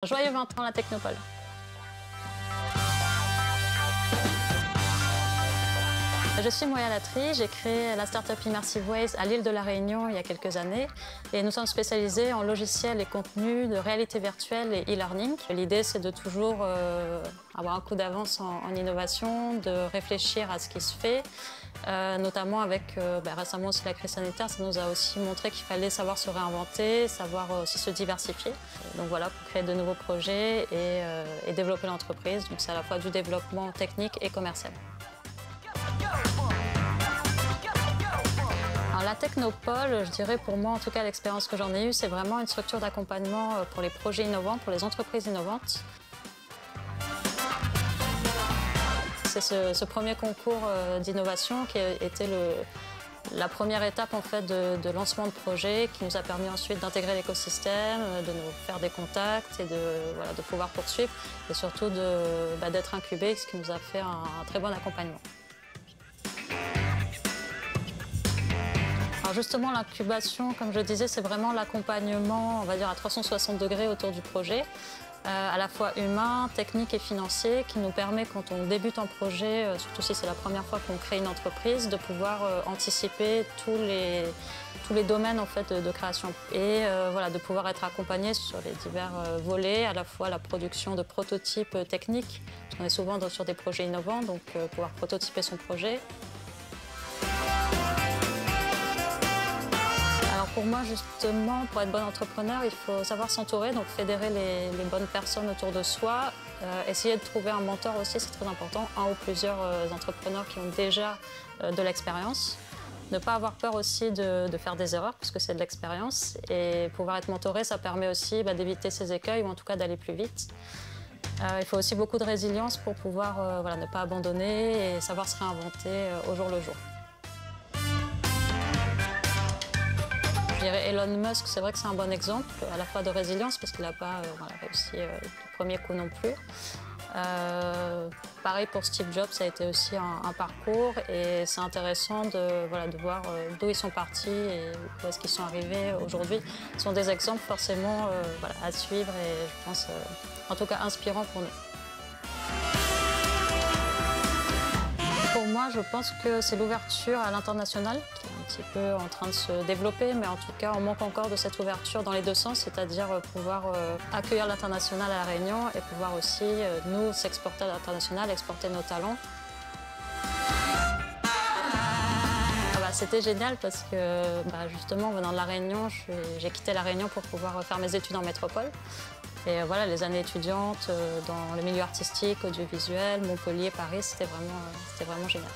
Joyeux 20 ans la Technopole. Je suis Moya Latry, j'ai créé la start-up Immersive Ways à l'île de la Réunion il y a quelques années et nous sommes spécialisés en logiciels et contenus de réalité virtuelle et e-learning. L'idée c'est de toujours avoir un coup d'avance en innovation, de réfléchir à ce qui se fait, notamment avec récemment aussi la crise sanitaire, ça nous a aussi montré qu'il fallait savoir se réinventer, savoir aussi se diversifier. Donc voilà, pour créer de nouveaux projets et développer l'entreprise. Donc c'est à la fois du développement technique et commercial. Alors, la Technopole, je dirais pour moi, en tout cas l'expérience que j'en ai eue, c'est vraiment une structure d'accompagnement pour les projets innovants, pour les entreprises innovantes. C'est ce premier concours d'innovation qui a été la première étape en fait, de lancement de projet qui nous a permis ensuite d'intégrer l'écosystème, de nous faire des contacts et de pouvoir poursuivre et surtout d'être incubé, ce qui nous a fait un très bon accompagnement. Alors justement, l'incubation, comme je disais, c'est vraiment l'accompagnement, on va dire, à 360 degrés autour du projet, à la fois humain, technique et financier, qui nous permet, quand on débute un projet, surtout si c'est la première fois qu'on crée une entreprise, de pouvoir anticiper tous les domaines en fait, de création. Et de pouvoir être accompagné sur les divers volets, à la fois la production de prototypes techniques, parce qu'on est souvent sur des projets innovants, donc pouvoir prototyper son projet. Pour moi, justement, pour être bon entrepreneur, il faut savoir s'entourer, donc fédérer les bonnes personnes autour de soi. Essayer de trouver un mentor aussi, c'est très important, un ou plusieurs entrepreneurs qui ont déjà de l'expérience. Ne pas avoir peur aussi de faire des erreurs, parce que c'est de l'expérience. Et pouvoir être mentoré, ça permet aussi d'éviter ces écueils, ou en tout cas d'aller plus vite. Il faut aussi beaucoup de résilience pour pouvoir ne pas abandonner et savoir se réinventer au jour le jour. Je dirais Elon Musk, c'est vrai que c'est un bon exemple, à la fois de résilience, parce qu'il n'a pas réussi du premier coup non plus. Pareil pour Steve Jobs, ça a été aussi un parcours et c'est intéressant de voir d'où ils sont partis et où est-ce qu'ils sont arrivés aujourd'hui. Ce sont des exemples forcément à suivre et je pense en tout cas inspirants pour nous. Pour moi, je pense que c'est l'ouverture à l'international qui est un petit peu en train de se développer, mais en tout cas, on manque encore de cette ouverture dans les deux sens, c'est-à-dire pouvoir accueillir l'international à La Réunion et pouvoir aussi, nous, s'exporter à l'international, exporter nos talents. C'était génial parce que justement, en venant de La Réunion, j'ai quitté La Réunion pour pouvoir faire mes études en métropole. Et les années étudiantes dans le milieu artistique, audiovisuel, Montpellier, Paris, c'était vraiment génial.